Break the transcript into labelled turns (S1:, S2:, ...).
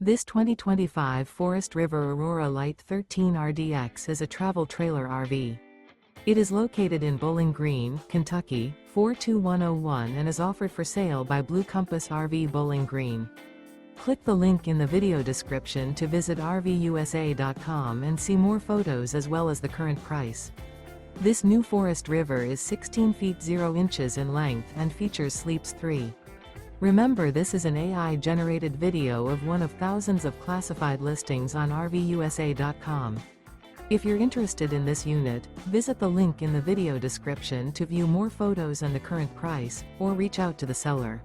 S1: This 2025 Forest River Aurora Light 13RDX is a travel trailer RV. It is located in Bowling Green, Kentucky, 42101 and is offered for sale by Blue Compass RV Bowling Green. Click the link in the video description to visit RVUSA.com and see more photos as well as the current price. This new Forest River is 16 feet 0 inches in length and features sleeps 3. Remember, this is an AI-generated video of one of thousands of classified listings on RVUSA.com. If you're interested in this unit, visit the link in the video description to view more photos and the current price, or reach out to the seller.